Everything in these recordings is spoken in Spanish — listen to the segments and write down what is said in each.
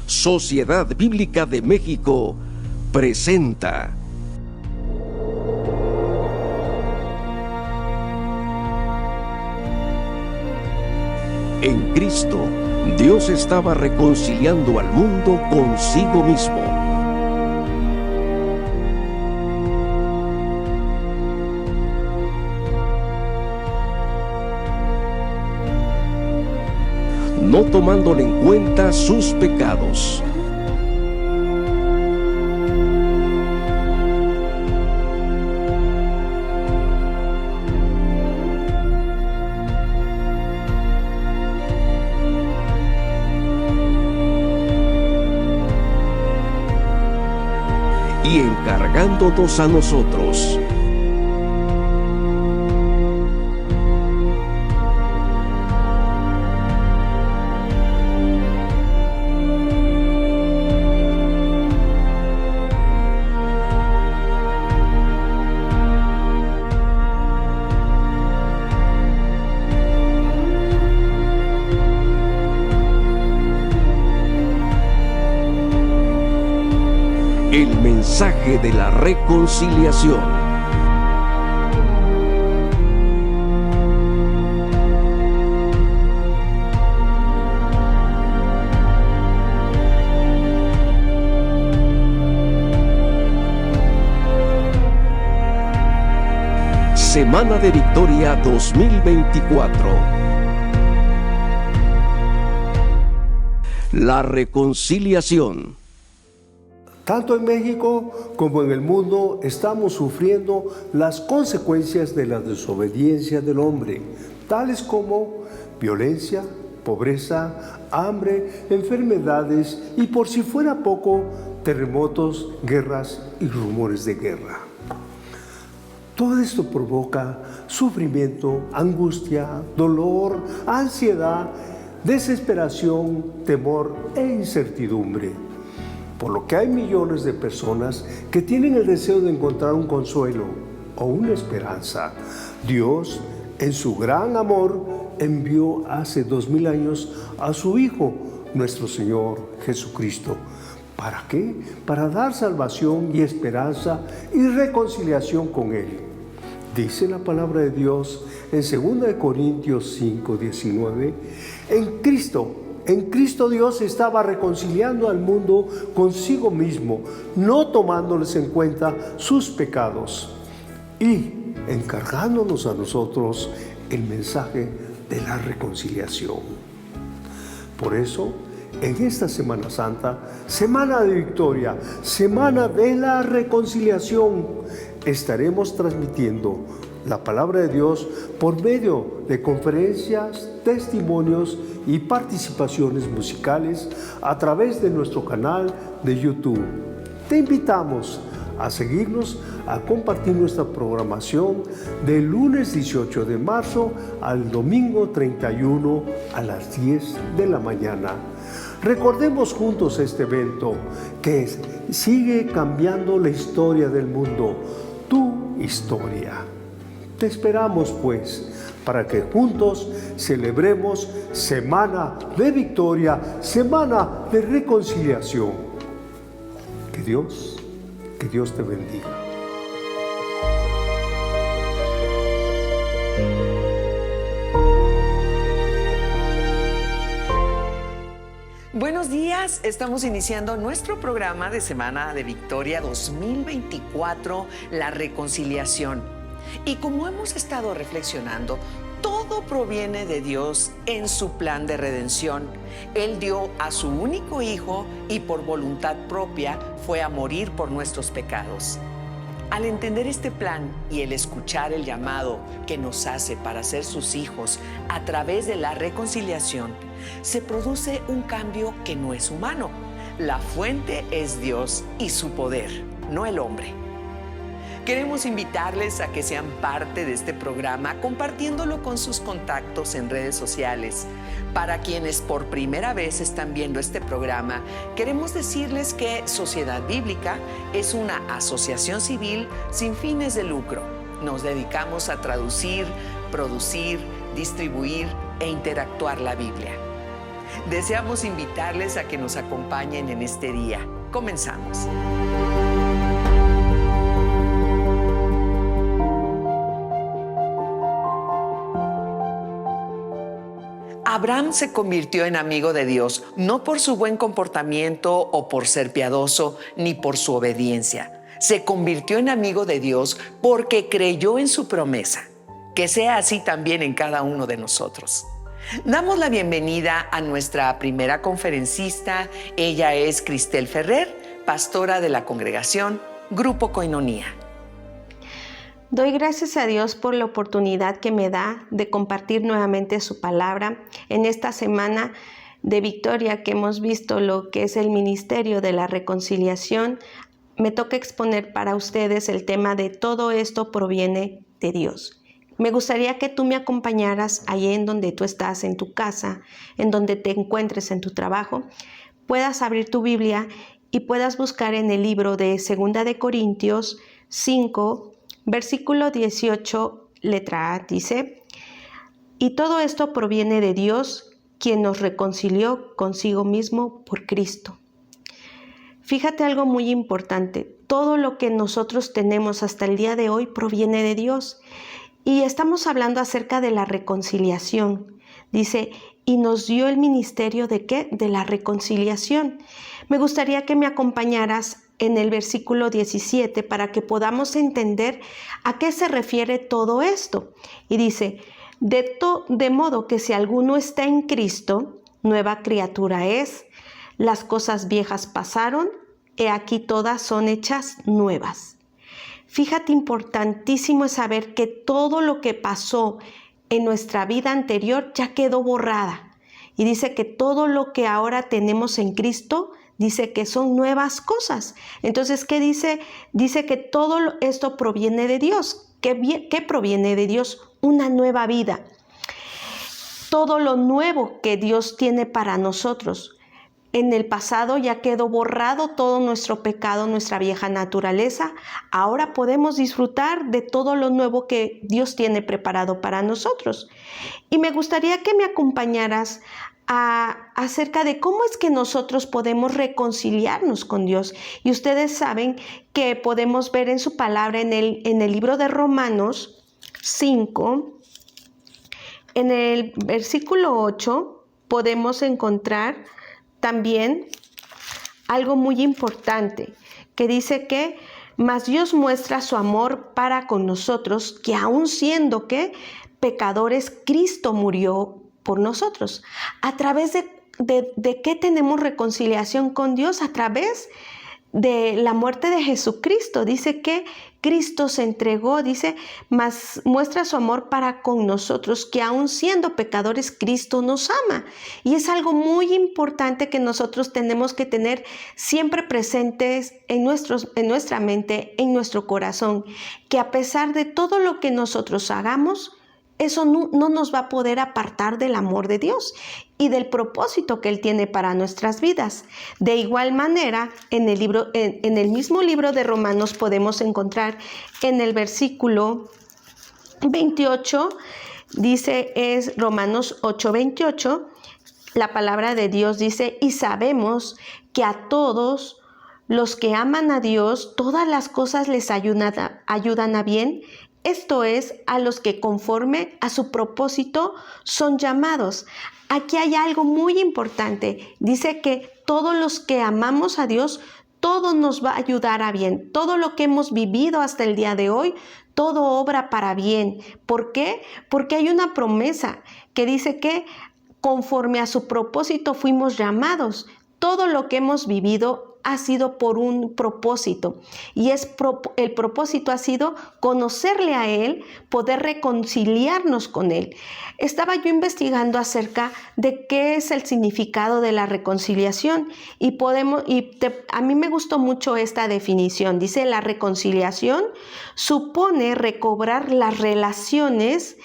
Sociedad Bíblica de México presenta En Cristo, Dios estaba reconciliando al mundo consigo mismo. No tomándole en cuenta sus pecados. Y encargándonos a nosotros. El mensaje de la reconciliación. Semana de Victoria 2024. La reconciliación. Tanto en México como en el mundo estamos sufriendo las consecuencias de la desobediencia del hombre, tales como violencia, pobreza, hambre, enfermedades y, por si fuera poco, terremotos, guerras y rumores de guerra. Todo esto provoca sufrimiento, angustia, dolor, ansiedad, desesperación, temor e incertidumbre. Por lo que hay millones de personas que tienen el deseo de encontrar un consuelo o una esperanza. Dios, en su gran amor, envió hace 2000 años a su Hijo, nuestro Señor Jesucristo. ¿Para qué? Para dar salvación y esperanza y reconciliación con Él. Dice la palabra de Dios en 2 Corintios 5:19, En Cristo Dios estaba reconciliando al mundo consigo mismo, no tomándoles en cuenta sus pecados y encargándonos a nosotros el mensaje de la reconciliación. Por eso, en esta Semana Santa, Semana de Victoria, Semana de la Reconciliación, estaremos transmitiendo la palabra de Dios por medio de conferencias, testimonios y participaciones musicales a través de nuestro canal de YouTube. Te invitamos a seguirnos, a compartir nuestra programación del lunes 18 de marzo al domingo 31 a las 10 de la mañana. Recordemos juntos este evento que sigue cambiando la historia del mundo, tu historia. Te esperamos, pues, para que juntos celebremos Semana de Victoria, Semana de Reconciliación. Que Dios te bendiga. Buenos días, estamos iniciando nuestro programa de Semana de Victoria 2024, la reconciliación. Y como hemos estado reflexionando, todo proviene de Dios en su plan de redención. Él dio a su único Hijo y por voluntad propia fue a morir por nuestros pecados. Al entender este plan y el escuchar el llamado que nos hace para ser sus hijos a través de la reconciliación, se produce un cambio que no es humano. La fuente es Dios y su poder, no el hombre. Queremos invitarles a que sean parte de este programa compartiéndolo con sus contactos en redes sociales. Para quienes por primera vez están viendo este programa, queremos decirles que Sociedad Bíblica es una asociación civil sin fines de lucro. Nos dedicamos a traducir, producir, distribuir e interactuar la Biblia. Deseamos invitarles a que nos acompañen en este día. Comenzamos. Abraham se convirtió en amigo de Dios, no por su buen comportamiento o por ser piadoso, ni por su obediencia. Se convirtió en amigo de Dios porque creyó en su promesa. Que sea así también en cada uno de nosotros. Damos la bienvenida a nuestra primera conferencista. Ella es Cristel Ferrer, pastora de la congregación Grupo Koinonia. Doy gracias a Dios por la oportunidad que me da de compartir nuevamente su palabra en esta semana de victoria que hemos visto lo que es el ministerio de la reconciliación. Me toca exponer para ustedes el tema de todo esto proviene de Dios. Me gustaría que tú me acompañaras allí en donde tú estás, en tu casa, en donde te encuentres en tu trabajo, puedas abrir tu Biblia y puedas buscar en el libro de 2 de Corintios 5, versículo 18, letra A, dice: y todo esto proviene de Dios, quien nos reconcilió consigo mismo por Cristo. Fíjate algo muy importante, todo lo que nosotros tenemos hasta el día de hoy proviene de Dios. Y estamos hablando acerca de la reconciliación. Dice, y nos dio el ministerio ¿de qué? De la reconciliación. Me gustaría que me acompañaras en el versículo 17 para que podamos entender a qué se refiere todo esto. Y dice, de modo que si alguno está en Cristo, nueva criatura es, las cosas viejas pasaron, he aquí todas son hechas nuevas. Fíjate, importantísimo es saber que todo lo que pasó en nuestra vida anterior ya quedó borrada. Y dice que todo lo que ahora tenemos en Cristo, dice que son nuevas cosas. Entonces, ¿qué dice? Dice que todo esto proviene de Dios. ¿Qué proviene de Dios? Una nueva vida. Todo lo nuevo que Dios tiene para nosotros. En el pasado ya quedó borrado todo nuestro pecado, nuestra vieja naturaleza. Ahora podemos disfrutar de todo lo nuevo que Dios tiene preparado para nosotros. Y me gustaría que me acompañaras acerca de cómo es que nosotros podemos reconciliarnos con Dios. Y ustedes saben que podemos ver en su palabra en el libro de Romanos 5, en el versículo 8, podemos encontrar también algo muy importante que dice que mas Dios muestra su amor para con nosotros, que aun siendo que pecadores, Cristo murió por nosotros. ¿A través de qué tenemos reconciliación con Dios? A través de la muerte de Jesucristo. Dice que Cristo se entregó, dice, mas muestra su amor para con nosotros, que aun siendo pecadores, Cristo nos ama. Y es algo muy importante que nosotros tenemos que tener siempre presentes en nuestra mente, en nuestro corazón, que a pesar de todo lo que nosotros hagamos, eso no nos va a poder apartar del amor de Dios y del propósito que Él tiene para nuestras vidas. De igual manera, en el mismo libro de Romanos podemos encontrar en el versículo 28, dice, es Romanos 8:28, la palabra de Dios dice, y sabemos que a todos los que aman a Dios, todas las cosas les ayudan a bien. Esto es, a los que conforme a su propósito son llamados. Aquí hay algo muy importante. Dice que todos los que amamos a Dios, todo nos va a ayudar a bien. Todo lo que hemos vivido hasta el día de hoy, todo obra para bien. ¿Por qué? Porque hay una promesa que dice que conforme a su propósito fuimos llamados. Todo lo que hemos vivido ha sido por un propósito y el propósito ha sido conocerle a Él, poder reconciliarnos con Él. Estaba yo investigando acerca de qué es el significado de la reconciliación a mí me gustó mucho esta definición. Dice, la reconciliación supone recobrar las relaciones,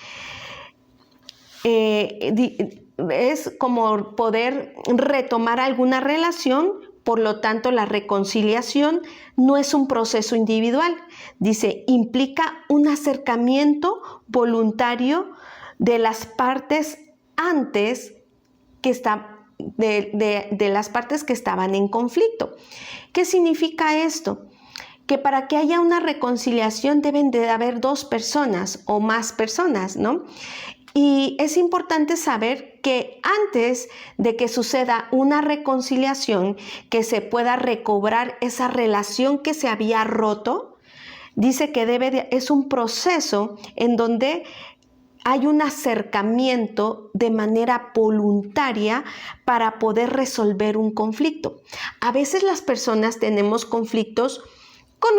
es como poder retomar alguna relación. Por lo tanto, la reconciliación no es un proceso individual. Dice, implica un acercamiento voluntario de las partes antes que de las partes que estaban en conflicto. ¿Qué significa esto? Que para que haya una reconciliación deben de haber dos personas o más personas, ¿no? Y es importante saber que antes de que suceda una reconciliación, que se pueda recobrar esa relación que se había roto, dice que es un proceso en donde hay un acercamiento de manera voluntaria para poder resolver un conflicto. A veces las personas tenemos conflictos con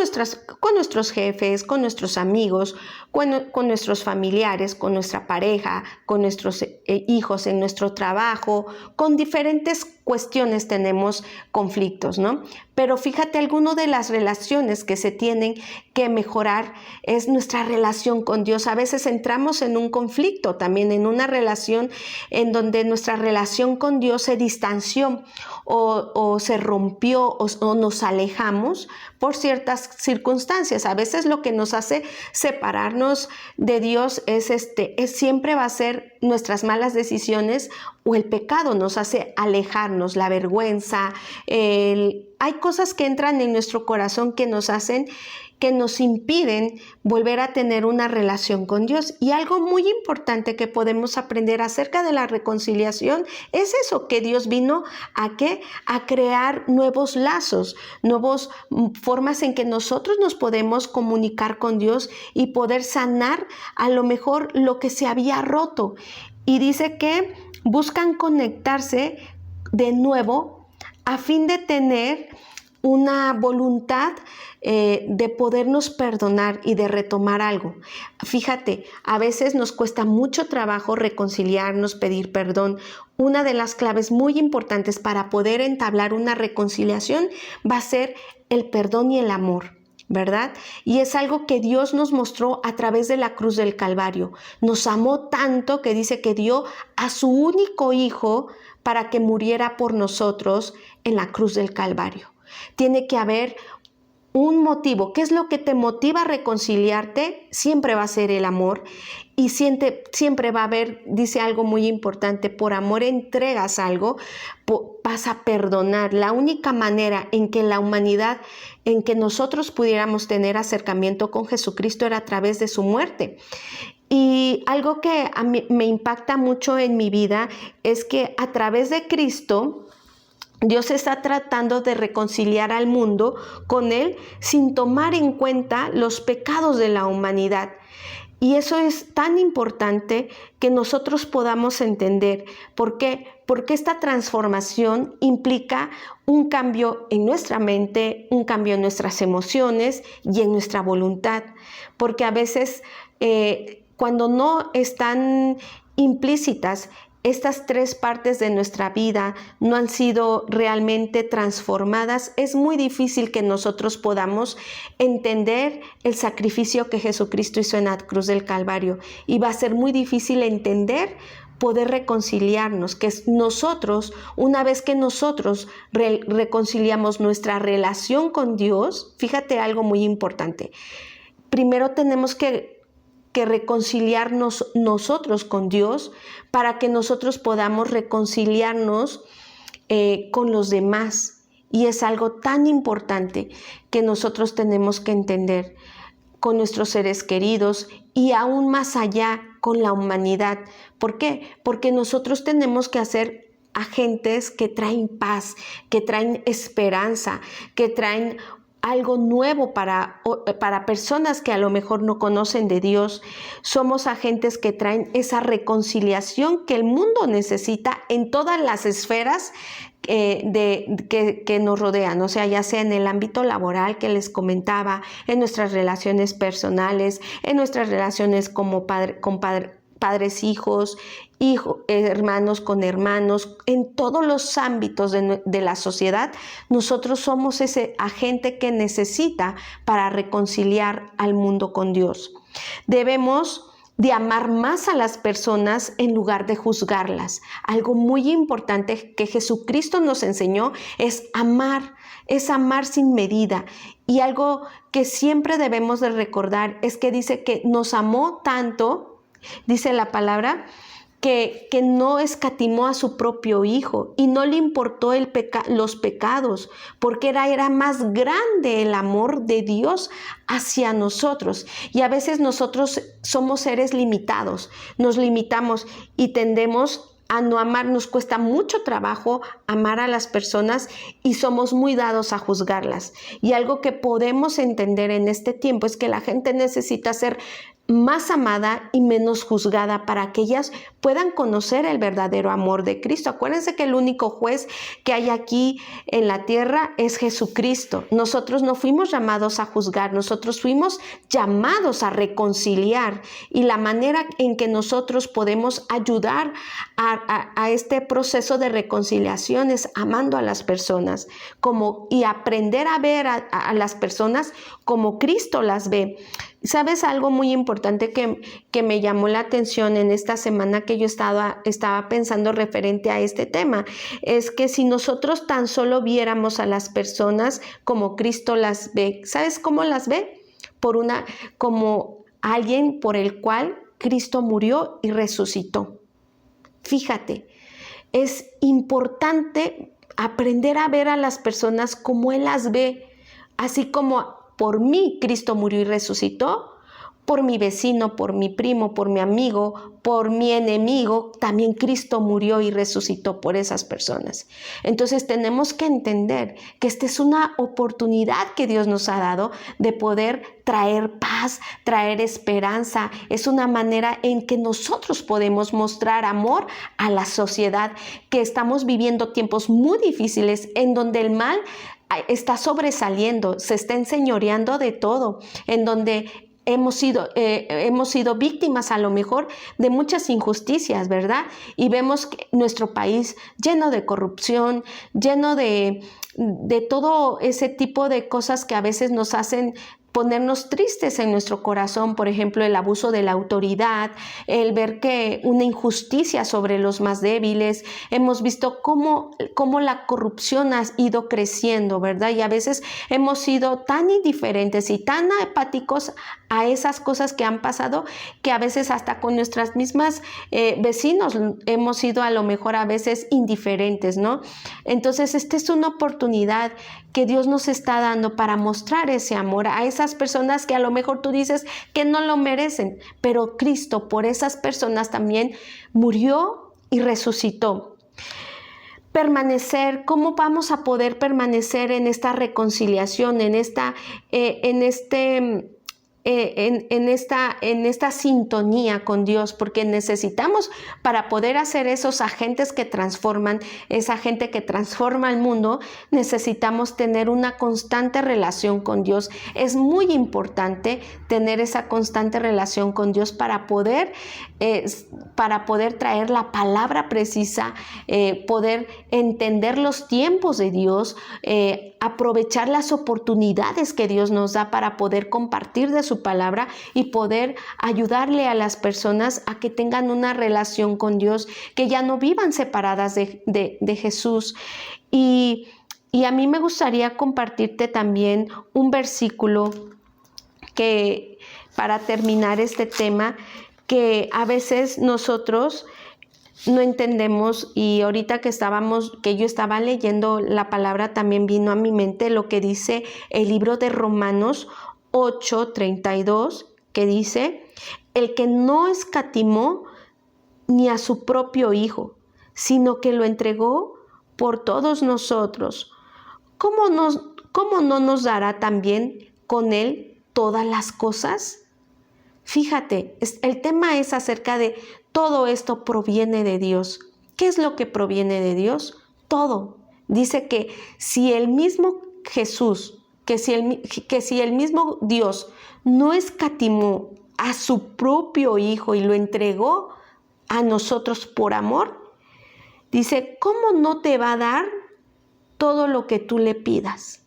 nuestros jefes, con nuestros amigos, con nuestros familiares, con nuestra pareja, con nuestros hijos en nuestro trabajo, con diferentes cuestiones tenemos conflictos, ¿no? Pero fíjate, alguna de las relaciones que se tienen que mejorar es nuestra relación con Dios. A veces entramos en un conflicto, también en una relación en donde nuestra relación con Dios se distanció o se rompió o nos alejamos por ciertas circunstancias. A veces lo que nos hace separarnos de Dios siempre va a ser nuestras malas decisiones o el pecado nos hace alejarnos, la vergüenza. Hay cosas que entran en nuestro corazón que nos impiden volver a tener una relación con Dios. Y algo muy importante que podemos aprender acerca de la reconciliación es eso, que Dios vino a crear nuevos lazos, nuevas formas en que nosotros nos podemos comunicar con Dios y poder sanar a lo mejor lo que se había roto. Y dice que buscan conectarse de nuevo a fin de tener una voluntad de podernos perdonar y de retomar algo. Fíjate, a veces nos cuesta mucho trabajo reconciliarnos, pedir perdón. Una de las claves muy importantes para poder entablar una reconciliación va a ser el perdón y el amor, ¿verdad? Y es algo que Dios nos mostró a través de la cruz del Calvario. Nos amó tanto que dice que dio a su único hijo para que muriera por nosotros en la cruz del Calvario. Tiene que haber un motivo. ¿Qué es lo que te motiva a reconciliarte? Siempre va a ser el amor. Y siempre va a haber, dice algo muy importante, por amor entregas algo, vas a perdonar. La única manera en que la humanidad, en que nosotros pudiéramos tener acercamiento con Jesucristo era a través de su muerte. Y algo que a mí me impacta mucho en mi vida es que a través de Cristo, Dios está tratando de reconciliar al mundo con Él sin tomar en cuenta los pecados de la humanidad. Y eso es tan importante que nosotros podamos entender. ¿Por qué? Porque esta transformación implica un cambio en nuestra mente, un cambio en nuestras emociones y en nuestra voluntad. Porque a veces cuando no están implícitas estas tres partes de nuestra vida, no han sido realmente transformadas, es muy difícil que nosotros podamos entender el sacrificio que Jesucristo hizo en la cruz del Calvario. Y va a ser muy difícil entender, poder reconciliarnos, que nosotros, una vez que nosotros reconciliamos nuestra relación con Dios, fíjate algo muy importante. Primero tenemos que reconciliarnos nosotros con Dios para que nosotros podamos reconciliarnos con los demás. Y es algo tan importante que nosotros tenemos que entender con nuestros seres queridos y aún más allá con la humanidad. ¿Por qué? Porque nosotros tenemos que hacer agentes que traen paz, que traen esperanza, que traen algo nuevo para personas que a lo mejor no conocen de Dios. Somos agentes que traen esa reconciliación que el mundo necesita en todas las esferas que nos rodean, o sea, ya sea en el ámbito laboral que les comentaba, en nuestras relaciones personales, en nuestras relaciones como padres, hijos, hermanos con hermanos, en todos los ámbitos de la sociedad, nosotros somos ese agente que necesita para reconciliar al mundo con Dios. Debemos de amar más a las personas en lugar de juzgarlas. Algo muy importante que Jesucristo nos enseñó es amar sin medida. Y algo que siempre debemos de recordar es que dice que nos amó tanto, dice la palabra, que no escatimó a su propio Hijo y no le importó los pecados, porque era más grande el amor de Dios hacia nosotros. Y a veces nosotros somos seres limitados, nos limitamos y tendemos a no amar. Nos cuesta mucho trabajo amar a las personas y somos muy dados a juzgarlas. Y algo que podemos entender en este tiempo es que la gente necesita ser más amada y menos juzgada para que ellas puedan conocer el verdadero amor de Cristo. Acuérdense que el único juez que hay aquí en la tierra es Jesucristo. Nosotros no fuimos llamados a juzgar, nosotros fuimos llamados a reconciliar, y la manera en que nosotros podemos ayudar a este proceso de reconciliación es amando a las personas y aprender a ver a las personas como Cristo las ve. ¿Sabes algo muy importante que me llamó la atención en esta semana que yo estaba pensando referente a este tema? Es que si nosotros tan solo viéramos a las personas como Cristo las ve, ¿sabes cómo las ve? Como alguien por el cual Cristo murió y resucitó. Fíjate, es importante aprender a ver a las personas como Él las ve, así como por mí Cristo murió y resucitó. Por mi vecino, por mi primo, por mi amigo, por mi enemigo, también Cristo murió y resucitó por esas personas. Entonces tenemos que entender que esta es una oportunidad que Dios nos ha dado de poder traer paz, traer esperanza. Es una manera en que nosotros podemos mostrar amor a la sociedad, que estamos viviendo tiempos muy difíciles en donde el mal está sobresaliendo, se está enseñoreando de todo, en donde hemos sido víctimas a lo mejor de muchas injusticias, ¿verdad? Y vemos que nuestro país lleno de corrupción, lleno de todo ese tipo de cosas que a veces nos hacen ponernos tristes en nuestro corazón. Por ejemplo, el abuso de la autoridad, el ver que una injusticia sobre los más débiles. Hemos visto cómo la corrupción ha ido creciendo, ¿verdad? Y a veces hemos sido tan indiferentes y tan apáticos a esas cosas que han pasado, que a veces hasta con nuestras mismas vecinos hemos sido a lo mejor a veces indiferentes, ¿no? Entonces, esta es una oportunidad que Dios nos está dando para mostrar ese amor a esas personas que a lo mejor tú dices que no lo merecen, pero Cristo por esas personas también murió y resucitó. Permanecer, ¿cómo vamos a poder permanecer en esta reconciliación, en esta sintonía con Dios? Porque necesitamos, para poder hacer esos agentes que transforman, esa gente que transforma el mundo, necesitamos tener una constante relación con Dios. Es muy importante tener esa constante relación con Dios para poder traer la palabra precisa, poder entender los tiempos de Dios, aprovechar las oportunidades que Dios nos da para poder compartir de su palabra y poder ayudarle a las personas a que tengan una relación con Dios, que ya no vivan separadas de Jesús. Y a mí me gustaría compartirte también un versículo que, para terminar este tema, que a veces nosotros no entendemos, y ahorita que yo estaba leyendo la palabra, también vino a mi mente lo que dice el libro de Romanos 8:32, que dice: el que no escatimó ni a su propio Hijo, sino que lo entregó por todos nosotros, ¿cómo no nos dará también con Él todas las cosas? Fíjate, el tema es acerca de todo esto proviene de Dios. ¿Qué es lo que proviene de Dios? Todo. Dice que si el mismo Jesús, que si el mismo Dios no escatimó a su propio Hijo y lo entregó a nosotros por amor, dice, ¿cómo no te va a dar todo lo que tú le pidas?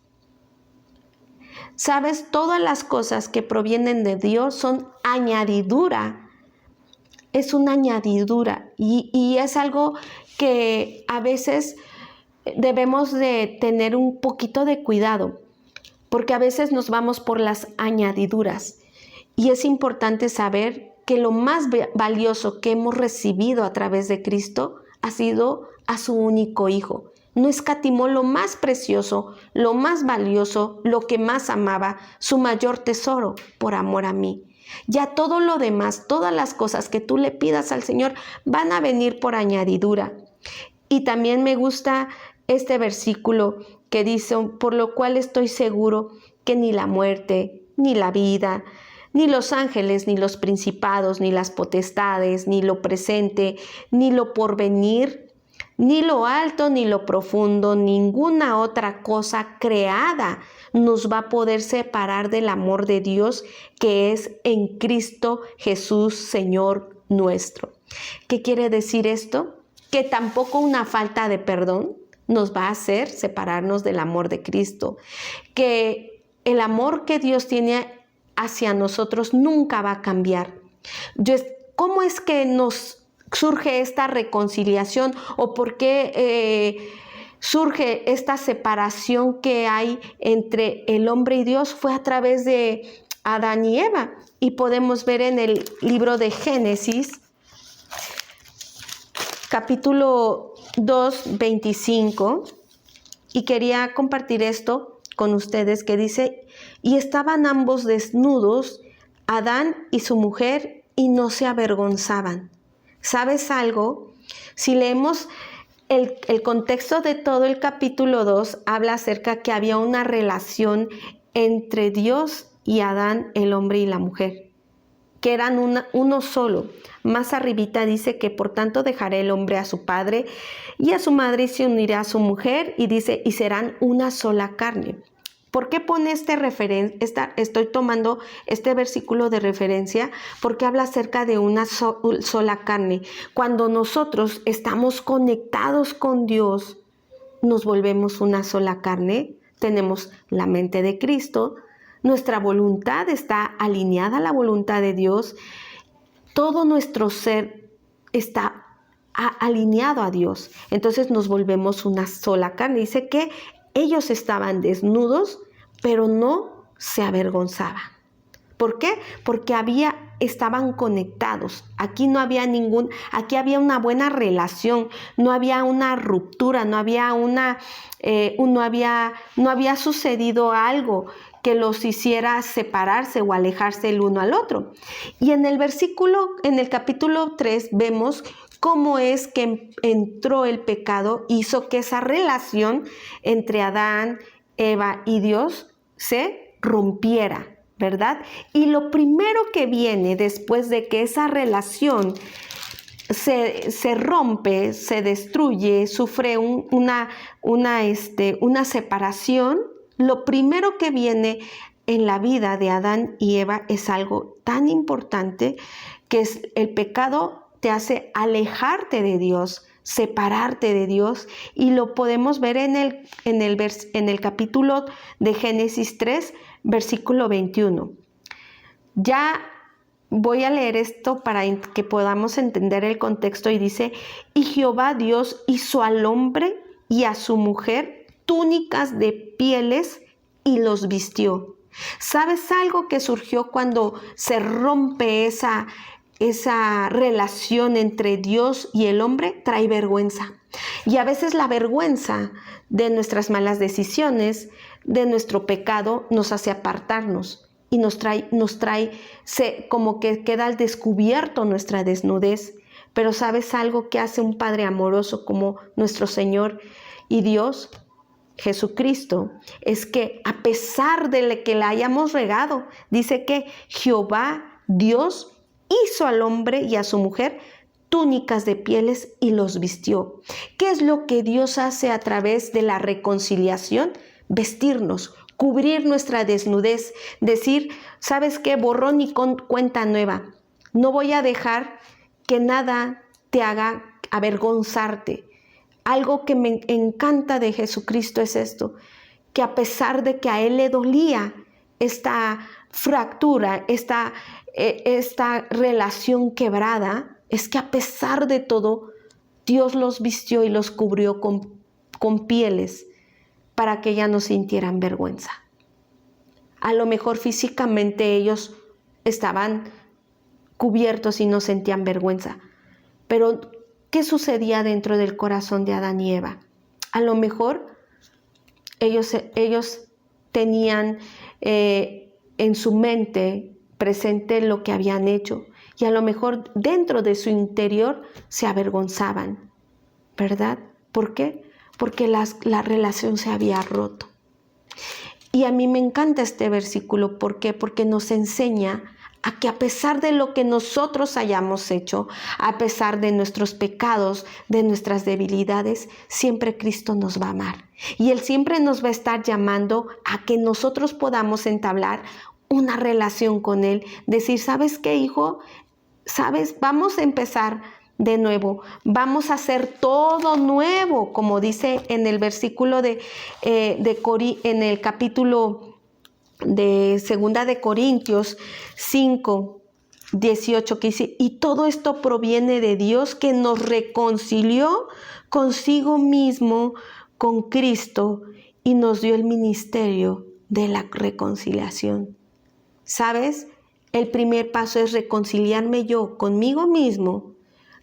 Sabes, todas las cosas que provienen de Dios son añadidura. Es una añadidura y es algo que a veces debemos de tener un poquito de cuidado, porque a veces nos vamos por las añadiduras, y es importante saber que lo más valioso que hemos recibido a través de Cristo ha sido a su único Hijo. No escatimó lo más precioso, lo más valioso, lo que más amaba, su mayor tesoro, por amor a mí. Ya todo lo demás, todas las cosas que tú le pidas al Señor van a venir por añadidura. Y también me gusta este versículo que dice, por lo cual estoy seguro que ni la muerte, ni la vida, ni los ángeles, ni los principados, ni las potestades, ni lo presente, ni lo porvenir, ni lo alto, ni lo profundo, ninguna otra cosa creada nos va a poder separar del amor de Dios que es en Cristo Jesús, Señor nuestro. ¿Qué quiere decir esto? Que tampoco una falta de perdón nos va a hacer separarnos del amor de Cristo. Que el amor que Dios tiene hacia nosotros nunca va a cambiar. ¿Cómo es que nos surge esta reconciliación o por qué surge esta separación que hay entre el hombre y Dios? Fue a través de Adán y Eva, y podemos ver en el libro de Génesis, capítulo 2, 25, y quería compartir esto con ustedes, que dice, y estaban ambos desnudos, Adán y su mujer, y no se avergonzaban. ¿Sabes algo? Si leemos el contexto de todo el capítulo 2, habla acerca que había una relación entre Dios y Adán, el hombre y la mujer, que eran uno solo. Más arribita dice que por tanto dejará el hombre a su padre y a su madre y se unirá a su mujer, y dice, y serán una sola carne. ¿Por qué pone estoy tomando este versículo de referencia? Porque habla acerca de una sola carne. Cuando nosotros estamos conectados con Dios, nos volvemos una sola carne. Tenemos la mente de Cristo, nuestra voluntad está alineada a la voluntad de Dios, todo nuestro ser está alineado a Dios. Entonces nos volvemos una sola carne. Dice que ellos estaban desnudos, pero no se avergonzaban. ¿Por qué? Porque estaban conectados. Aquí había una buena relación, no había una ruptura, no había sucedido algo que los hiciera separarse o alejarse el uno al otro. Y en el capítulo 3 vemos cómo es que entró el pecado, hizo que esa relación entre Adán, Eva y Dios se rompiera, ¿verdad? Y lo primero que viene después de que esa relación se rompe, se destruye, sufre una separación, lo primero que viene en la vida de Adán y Eva es algo tan importante, que es el pecado. Te hace alejarte de Dios, separarte de Dios, y lo podemos ver en el capítulo de Génesis 3, versículo 21. Ya voy a leer esto para que podamos entender el contexto, y dice, y Jehová Dios hizo al hombre y a su mujer túnicas de pieles y los vistió. ¿Sabes algo que surgió cuando se rompe esa relación entre Dios y el hombre? Trae vergüenza. Y a veces la vergüenza de nuestras malas decisiones, de nuestro pecado, nos hace apartarnos y nos trae como que queda al descubierto nuestra desnudez. Pero ¿sabes algo que hace un Padre amoroso como nuestro Señor y Dios, Jesucristo? Es que a pesar de que la hayamos regado, dice que Jehová Dios hizo al hombre y a su mujer túnicas de pieles y los vistió. ¿Qué es lo que Dios hace a través de la reconciliación? Vestirnos, cubrir nuestra desnudez, decir, ¿sabes qué? Borrón y cuenta nueva. No voy a dejar que nada te haga avergonzarte. Algo que me encanta de Jesucristo es esto, que a pesar de que a Él le dolía esta fractura, esta relación quebrada, es que a pesar de todo, Dios los vistió y los cubrió con pieles para que ya no sintieran vergüenza. A lo mejor físicamente ellos estaban cubiertos y no sentían vergüenza. Pero, ¿qué sucedía dentro del corazón de Adán y Eva? A lo mejor ellos tenían en su mente presente lo que habían hecho y a lo mejor dentro de su interior se avergonzaban, ¿verdad? ¿Por qué? Porque la relación se había roto. Y a mí me encanta este versículo. ¿Por qué? Porque nos enseña a que a pesar de lo que nosotros hayamos hecho, a pesar de nuestros pecados, de nuestras debilidades, siempre Cristo nos va a amar. Y Él siempre nos va a estar llamando a que nosotros podamos entablar una relación con Él. Decir, ¿sabes qué, hijo? ¿Sabes? Vamos a empezar de nuevo. Vamos a hacer todo nuevo, como dice en el versículo en el capítulo de 2 de Corintios 5, 18, que dice, y todo esto proviene de Dios que nos reconcilió consigo mismo con Cristo y nos dio el ministerio de la reconciliación. ¿Sabes? El primer paso es reconciliarme yo conmigo mismo,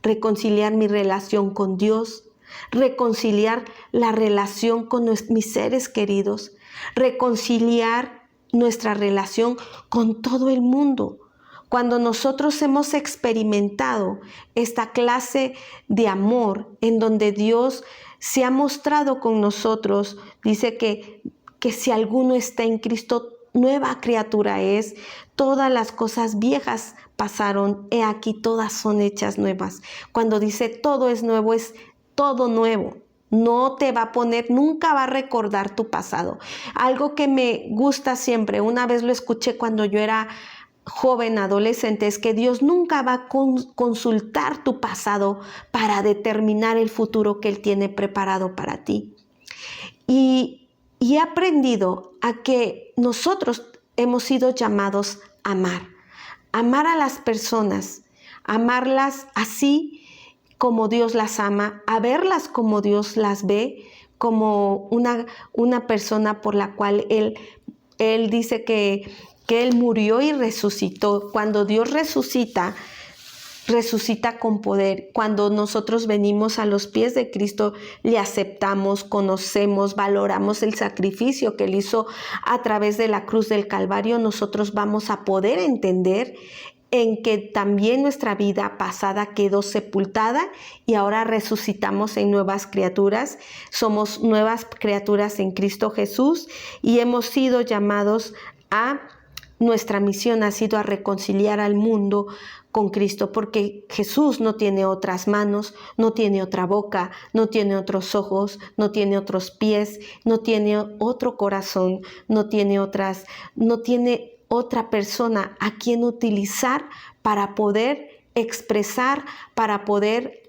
reconciliar mi relación con Dios, reconciliar la relación con mis seres queridos, reconciliar nuestra relación con todo el mundo. Cuando nosotros hemos experimentado esta clase de amor en donde Dios se ha mostrado con nosotros, dice que si alguno está en Cristo, nueva criatura es, todas las cosas viejas pasaron, he aquí todas son hechas nuevas. Cuando dice todo es nuevo, es todo nuevo. No te va a poner, nunca va a recordar tu pasado. Algo que me gusta siempre, una vez lo escuché cuando yo era joven, adolescente, es que Dios nunca va a consultar tu pasado para determinar el futuro que Él tiene preparado para ti. Y he aprendido a que nosotros hemos sido llamados a amar a las personas, amarlas así como Dios las ama, a verlas como Dios las ve, como una persona por la cual Él dice que Él murió y resucitó. Cuando Dios resucita con poder. Cuando nosotros venimos a los pies de Cristo, le aceptamos, conocemos, valoramos el sacrificio que Él hizo a través de la cruz del Calvario, nosotros vamos a poder entender en que también nuestra vida pasada quedó sepultada y ahora resucitamos en nuevas criaturas. Somos nuevas criaturas en Cristo Jesús y hemos sido llamados nuestra misión ha sido a reconciliar al mundo con Cristo, porque Jesús no tiene otras manos, no tiene otra boca, no tiene otros ojos, no tiene otros pies, no tiene otro corazón, no tiene otra persona a quien utilizar para poder expresar, para poder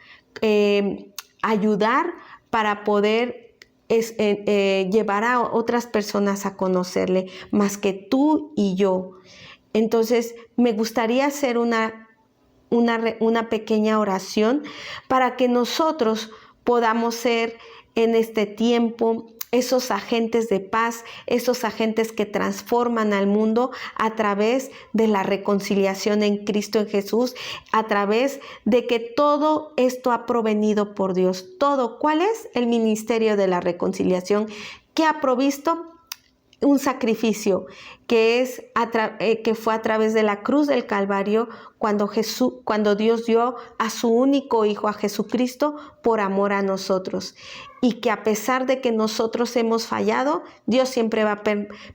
ayudar, para poder llevar a otras personas a conocerle más que tú y yo. Entonces, me gustaría hacer una pequeña oración para que nosotros podamos ser en este tiempo esos agentes de paz, esos agentes que transforman al mundo a través de la reconciliación en Cristo en Jesús, a través de que todo esto ha provenido por Dios. Todo, ¿cuál es? El ministerio de la reconciliación que ha provisto un sacrificio que fue a través de la cruz del Calvario cuando Dios dio a su único Hijo, a Jesucristo, por amor a nosotros. Y que a pesar de que nosotros hemos fallado, Dios siempre va a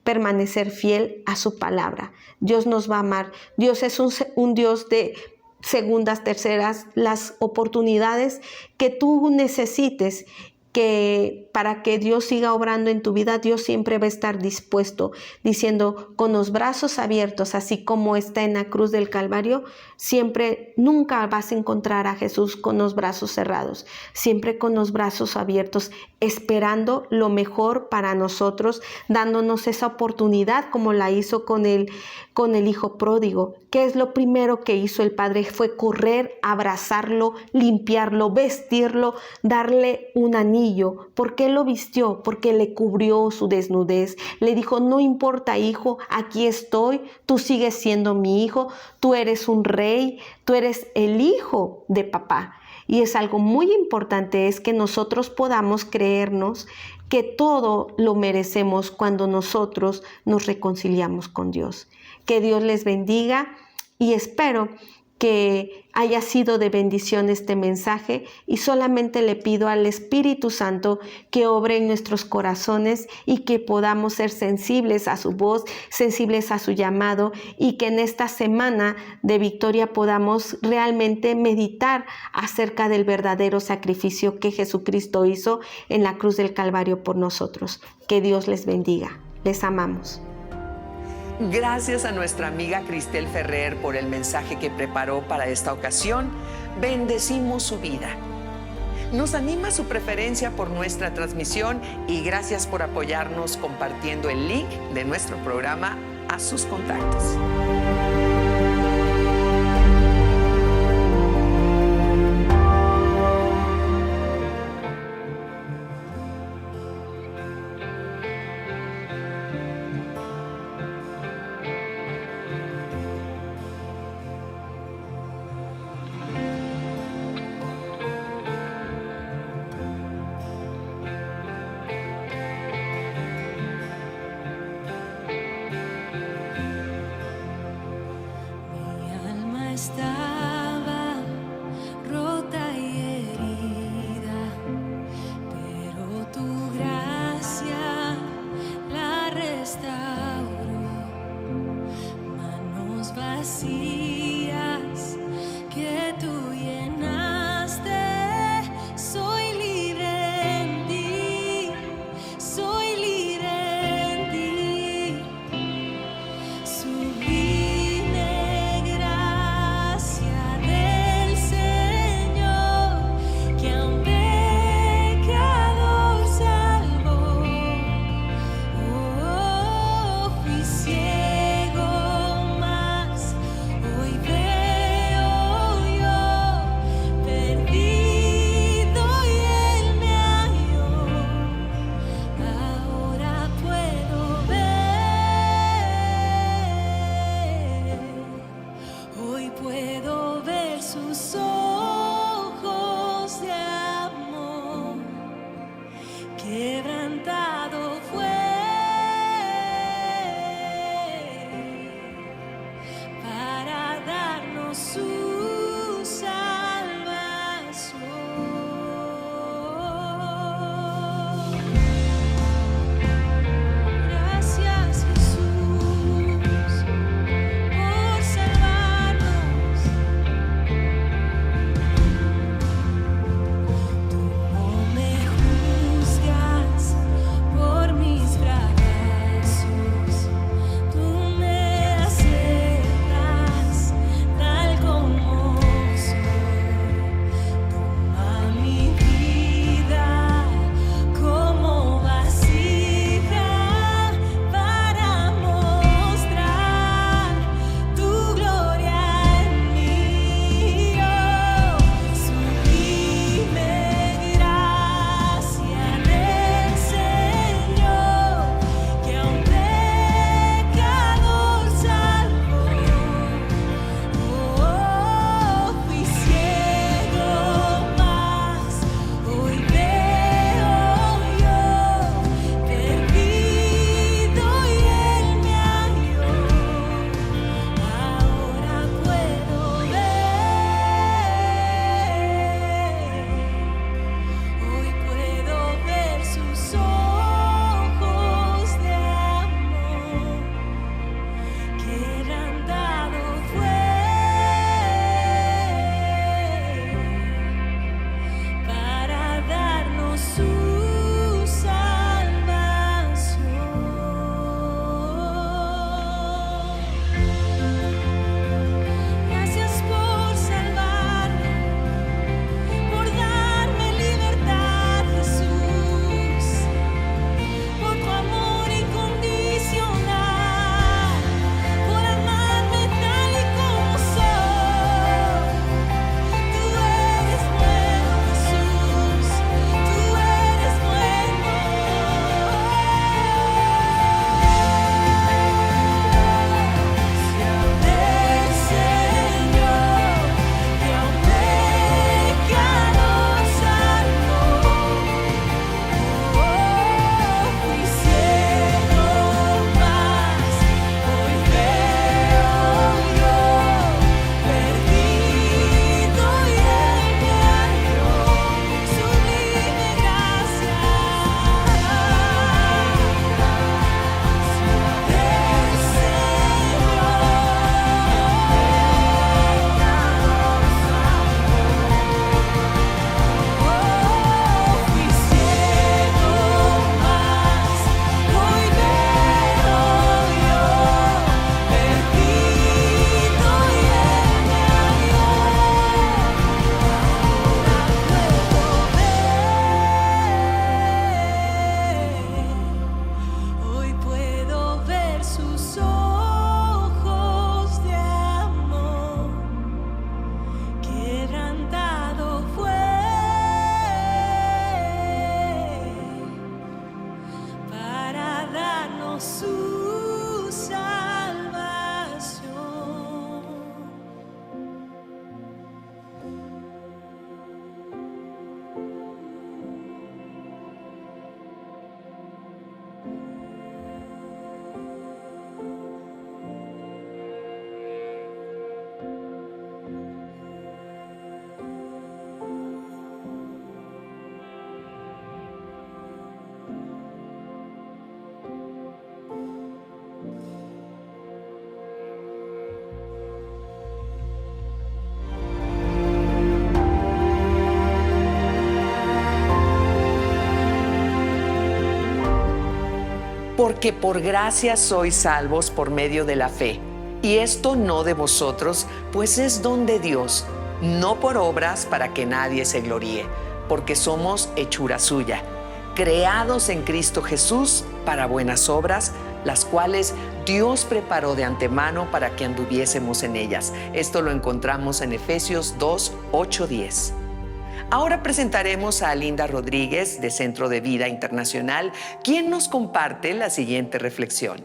permanecer fiel a su palabra. Dios nos va a amar. Dios es un Dios de segundas, terceras, las oportunidades que tú necesites. Que para que Dios siga obrando en tu vida, Dios siempre va a estar dispuesto, diciendo con los brazos abiertos, así como está en la cruz del Calvario, nunca vas a encontrar a Jesús con los brazos cerrados, siempre con los brazos abiertos, esperando lo mejor para nosotros, dándonos esa oportunidad como la hizo con el hijo pródigo. ¿Qué es lo primero que hizo el padre? Fue correr, abrazarlo, limpiarlo, vestirlo, darle un anillo. ¿Por qué? qué lo vistió? Porque le cubrió su desnudez. Le dijo, no importa, hijo, aquí estoy, tú sigues siendo mi hijo, tú eres un rey, tú eres el hijo de papá. Y es algo muy importante, es que nosotros podamos creernos que todo lo merecemos cuando nosotros nos reconciliamos con Dios. Que Dios les bendiga y espero que haya sido de bendición este mensaje y solamente le pido al Espíritu Santo que obre en nuestros corazones y que podamos ser sensibles a su voz, sensibles a su llamado y que en esta semana de victoria podamos realmente meditar acerca del verdadero sacrificio que Jesucristo hizo en la cruz del Calvario por nosotros. Que Dios les bendiga. Les amamos. Gracias a nuestra amiga Cristel Ferrer por el mensaje que preparó para esta ocasión. Bendecimos su vida. Nos anima su preferencia por nuestra transmisión y gracias por apoyarnos compartiendo el link de nuestro programa a sus contactos. su salvación. Porque por gracia sois salvos por medio de la fe. Y esto no de vosotros, pues es don de Dios, no por obras para que nadie se gloríe, porque somos hechura suya, creados en Cristo Jesús para buenas obras, las cuales Dios preparó de antemano para que anduviésemos en ellas. Esto lo encontramos en Efesios 2, 8, 10. Ahora presentaremos a Linda Rodríguez, de Centro de Vida Internacional, quien nos comparte la siguiente reflexión.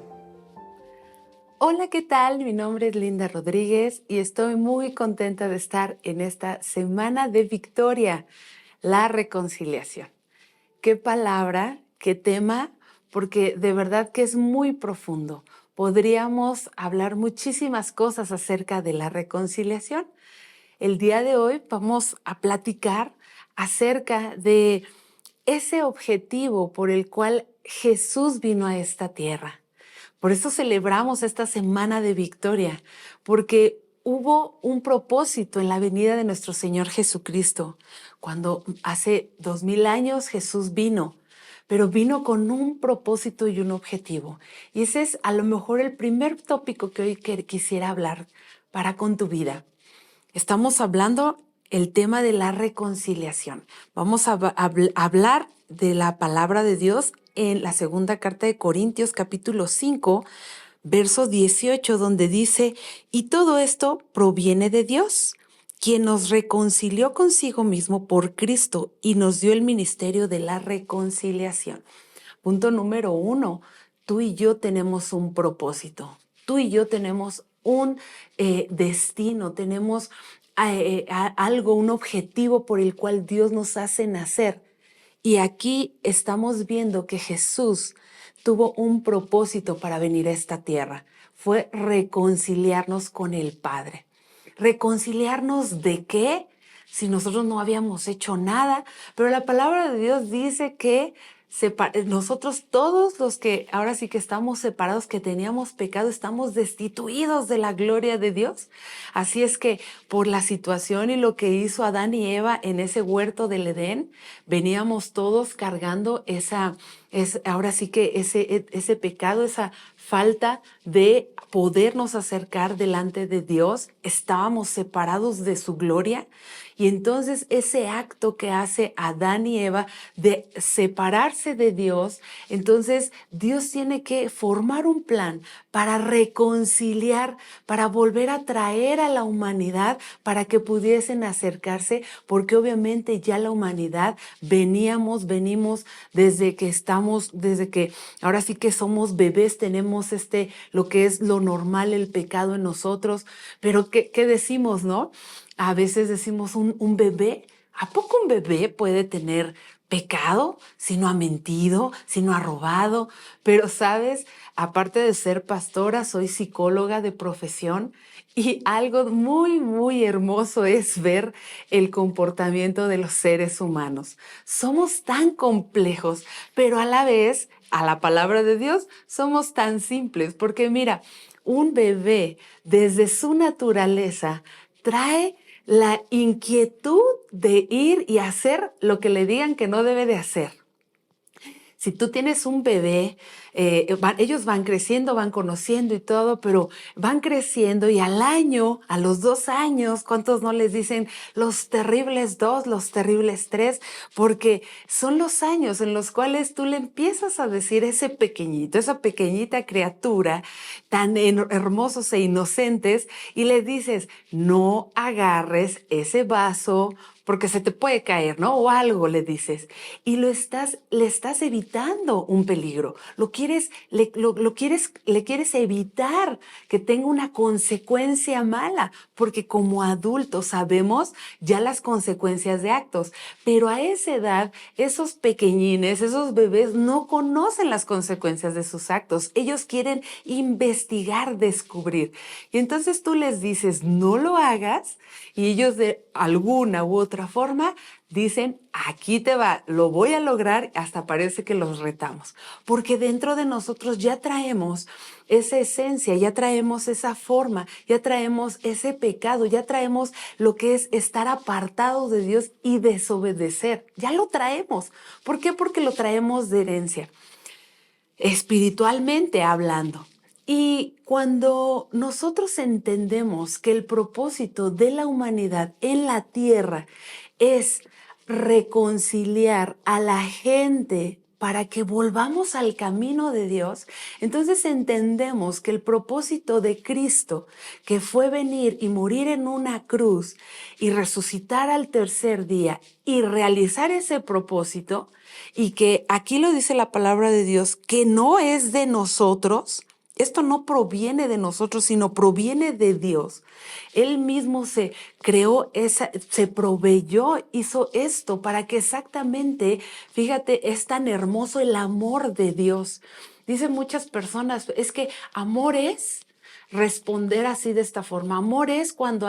Hola, ¿qué tal? Mi nombre es Linda Rodríguez y estoy muy contenta de estar en esta semana de victoria, la reconciliación. Qué palabra, qué tema, porque de verdad que es muy profundo. Podríamos hablar muchísimas cosas acerca de la reconciliación. El día de hoy vamos a platicar acerca de ese objetivo por el cual Jesús vino a esta tierra. Por eso celebramos esta semana de victoria, porque hubo un propósito en la venida de nuestro Señor Jesucristo. Cuando hace 2000 años Jesús vino, pero vino con un propósito y un objetivo. Y ese es a lo mejor el primer tópico que hoy quisiera hablar para con tu vida. Estamos hablando el tema de la reconciliación. Vamos a hablar de la palabra de Dios en la segunda carta de Corintios, capítulo 5, verso 18, donde dice, y todo esto proviene de Dios, quien nos reconcilió consigo mismo por Cristo y nos dio el ministerio de la reconciliación. Punto número 1, tú y yo tenemos un propósito. Tú y yo tenemos un destino, tenemos algo, un objetivo por el cual Dios nos hace nacer. Y aquí estamos viendo que Jesús tuvo un propósito para venir a esta tierra. Fue reconciliarnos con el Padre. ¿Reconciliarnos de qué? Si nosotros no habíamos hecho nada. Pero la palabra de Dios dice que nosotros todos los que ahora sí que estamos separados, que teníamos pecado, estamos destituidos de la gloria de Dios. Así es que por la situación y lo que hizo Adán y Eva en ese huerto del Edén, veníamos todos cargando ahora sí que ese pecado, esa falta de podernos acercar delante de Dios. Estábamos separados de su gloria. Y entonces ese acto que hace Adán y Eva de separarse de Dios, entonces Dios tiene que formar un plan para reconciliar, para volver a traer a la humanidad para que pudiesen acercarse, porque obviamente ya la humanidad venimos desde que ahora sí que somos bebés, tenemos lo que es lo normal, el pecado en nosotros. Pero ¿qué decimos, no? A veces decimos un bebé. ¿A poco un bebé puede tener pecado si no ha mentido, si no ha robado? Pero, ¿sabes? Aparte de ser pastora, soy psicóloga de profesión y algo muy, muy hermoso es ver el comportamiento de los seres humanos. Somos tan complejos, pero a la vez, a la palabra de Dios, somos tan simples. Porque mira, un bebé desde su naturaleza trae la inquietud de ir y hacer lo que le digan que no debe de hacer. Si tú tienes un bebé, ellos van creciendo, van conociendo y todo, pero van creciendo y al año, a los 2 años, ¿cuántos no les dicen los terribles 2, los terribles 3? Porque son los años en los cuales tú le empiezas a decir a ese pequeñito, esa pequeñita criatura, tan hermosos e inocentes, y le dices, no agarres ese vaso porque se te puede caer, ¿no? O algo le dices y le estás evitando un peligro. Le quieres evitar que tenga una consecuencia mala, porque como adultos sabemos ya las consecuencias de actos, pero a esa edad esos pequeñines, esos bebés no conocen las consecuencias de sus actos. Ellos quieren investigar, descubrir. Y entonces tú les dices, no lo hagas, y ellos de alguna u otra forma dicen, aquí te va, lo voy a lograr, hasta parece que los retamos, porque dentro de nosotros ya traemos esa esencia, ya traemos esa forma, ya traemos ese pecado, ya traemos lo que es estar apartados de Dios y desobedecer, ya lo traemos. ¿Por qué? Porque lo traemos de herencia, espiritualmente hablando. Y cuando nosotros entendemos que el propósito de la humanidad en la tierra es reconciliar a la gente para que volvamos al camino de Dios, entonces entendemos que el propósito de Cristo, que fue venir y morir en una cruz y resucitar al tercer día y realizar ese propósito, y que aquí lo dice la palabra de Dios, que no es de nosotros. Esto no proviene de nosotros, sino proviene de Dios. Él mismo se creó, se proveyó, hizo esto para que exactamente, fíjate, es tan hermoso el amor de Dios. Dicen muchas personas, es que amor es responder así de esta forma. Amor es cuando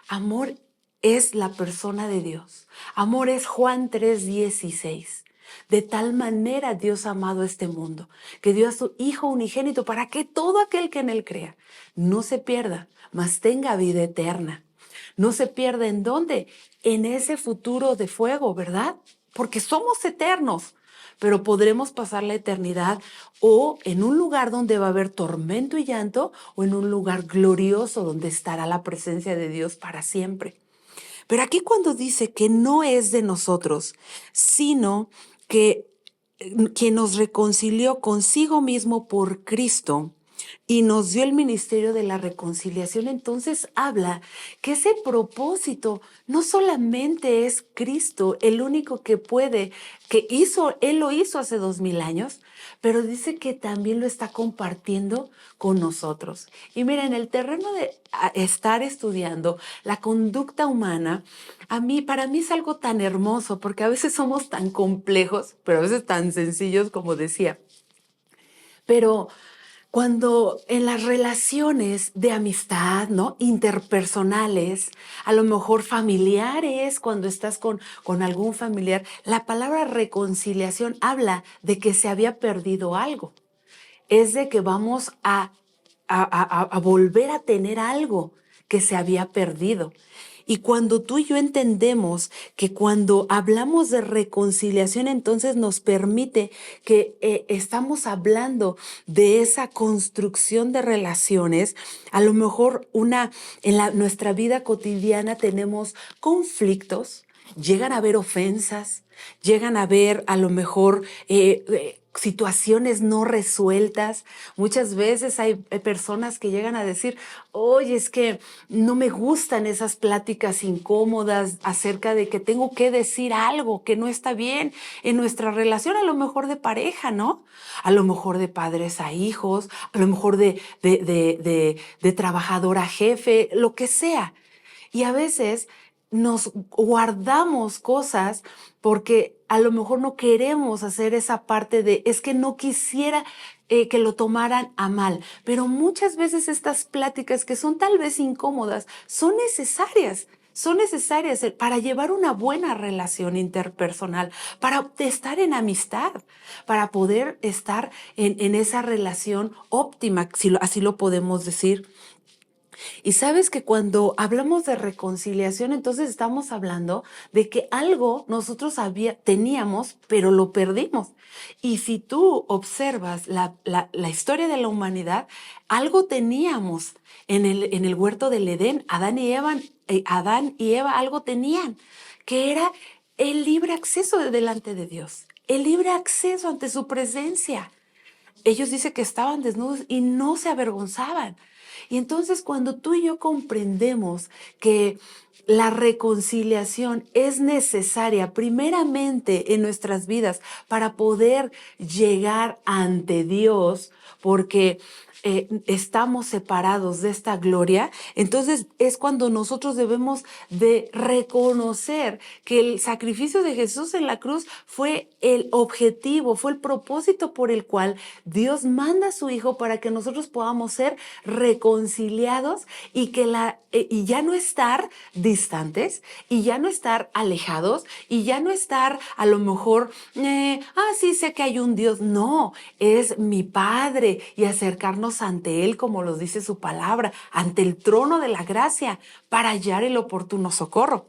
amor es la persona de Dios. Amor es Juan 3:16. De tal manera Dios ha amado a este mundo, que dio a su Hijo unigénito para que todo aquel que en Él crea no se pierda, mas tenga vida eterna. No se pierda ¿en dónde? En ese futuro de fuego, ¿verdad? Porque somos eternos, pero podremos pasar la eternidad o en un lugar donde va a haber tormento y llanto, o en un lugar glorioso donde estará la presencia de Dios para siempre. Pero aquí cuando dice que no es de nosotros, sino que quien nos reconcilió consigo mismo por Cristo y nos dio el ministerio de la reconciliación, entonces habla que ese propósito no solamente es Cristo, el único que puede, Él lo hizo hace 2000 años, pero dice que también lo está compartiendo con nosotros. Y mira, en el terreno de estar estudiando la conducta humana, para mí es algo tan hermoso, porque a veces somos tan complejos, pero a veces tan sencillos, como decía. Pero cuando en las relaciones de amistad, ¿no? Interpersonales, a lo mejor familiares, cuando estás con algún familiar, la palabra reconciliación habla de que se había perdido algo. Es de que vamos a volver a tener algo que se había perdido. Y cuando tú y yo entendemos que cuando hablamos de reconciliación, entonces nos permite que estamos hablando de esa construcción de relaciones. A lo mejor nuestra vida cotidiana tenemos conflictos, llegan a haber ofensas, llegan a haber a lo mejor situaciones no resueltas. Muchas veces hay personas que llegan a decir, oye, es que no me gustan esas pláticas incómodas acerca de que tengo que decir algo que no está bien en nuestra relación, a lo mejor de pareja, ¿no? A lo mejor de padres a hijos, a lo mejor de trabajador a jefe, lo que sea. Y a veces nos guardamos cosas porque a lo mejor no queremos hacer esa parte es que no quisiera que lo tomaran a mal. Pero muchas veces estas pláticas que son tal vez incómodas son necesarias. Son necesarias para llevar una buena relación interpersonal, para estar en amistad, para poder estar en esa relación óptima, si así lo podemos decir. Y sabes que cuando hablamos de reconciliación, entonces estamos hablando de que algo nosotros teníamos, pero lo perdimos. Y si tú observas la historia de la humanidad, algo teníamos en el huerto del Edén. Adán y Eva algo tenían, que era el libre acceso delante de Dios, el libre acceso ante su presencia. ellos dice que estaban desnudos y no se avergonzaban. Y entonces cuando tú y yo comprendemos que la reconciliación es necesaria primeramente en nuestras vidas para poder llegar ante Dios, porque estamos separados de esta gloria, entonces es cuando nosotros debemos de reconocer que el sacrificio de Jesús en la cruz fue el objetivo, fue el propósito por el cual Dios manda a su Hijo para que nosotros podamos ser reconciliados y que y ya no estar distantes y ya no estar alejados y ya no estar a lo mejor, sí sé que hay un Dios. No, es mi Padre y acercarnos ante Él, como lo dice su palabra, ante el trono de la gracia para hallar el oportuno socorro.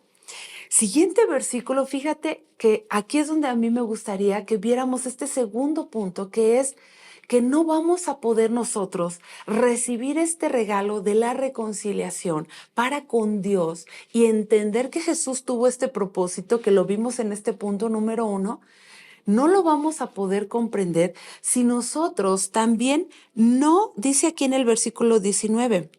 Siguiente versículo, fíjate que aquí es donde a mí me gustaría que viéramos este segundo punto, que es que no vamos a poder nosotros recibir este regalo de la reconciliación para con Dios y entender que Jesús tuvo este propósito, que lo vimos en este punto número 1, no lo vamos a poder comprender si nosotros también no, dice aquí en el versículo 19,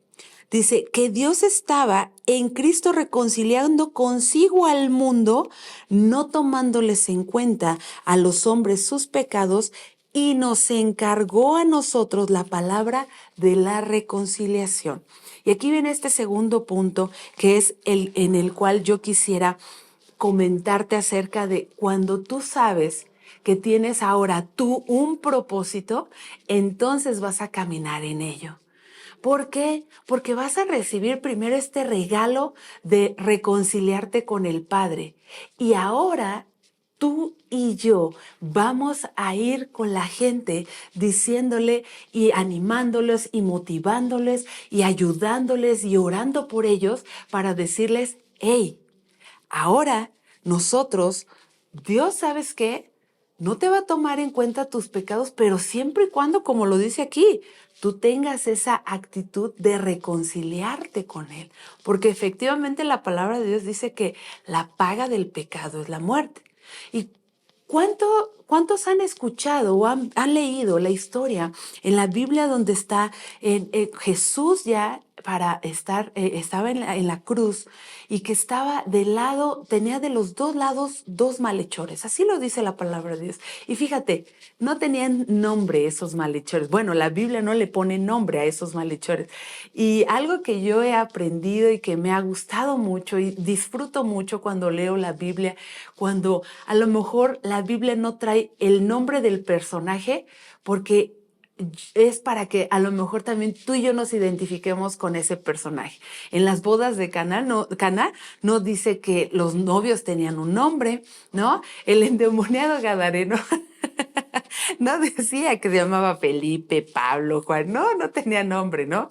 dice que Dios estaba en Cristo reconciliando consigo al mundo, no tomándoles en cuenta a los hombres sus pecados, y nos encargó a nosotros la palabra de la reconciliación. Y aquí viene este segundo punto, que es el en el cual yo quisiera comentarte acerca de cuando tú sabes que tienes ahora tú un propósito, entonces vas a caminar en ello. ¿Por qué? Porque vas a recibir primero este regalo de reconciliarte con el Padre. Y ahora tú y yo vamos a ir con la gente diciéndole y animándoles y motivándoles y ayudándoles y orando por ellos para decirles, hey, ahora nosotros, Dios, ¿sabes qué? No te va a tomar en cuenta tus pecados, pero siempre y cuando, como lo dice aquí, tú tengas esa actitud de reconciliarte con Él. Porque efectivamente la palabra de Dios dice que la paga del pecado es la muerte. ¿Y cuántos han escuchado o han leído la historia en la Biblia donde está Jesús ya para estar, estaba en la cruz y que estaba del lado, tenía de los dos lados dos malhechores? Así lo dice la palabra de Dios. Y fíjate, no tenían nombre esos malhechores. Bueno, la Biblia no le pone nombre a esos malhechores. Y algo que yo he aprendido y que me ha gustado mucho y disfruto mucho cuando leo la Biblia, cuando a lo mejor la Biblia no trae el nombre del personaje, porque es para que a lo mejor también tú y yo nos identifiquemos con ese personaje. En las bodas de Caná no dice que los novios tenían un nombre, ¿no? El endemoniado gadareno no decía que se llamaba Felipe, Pablo, Juan, no tenía nombre, ¿no?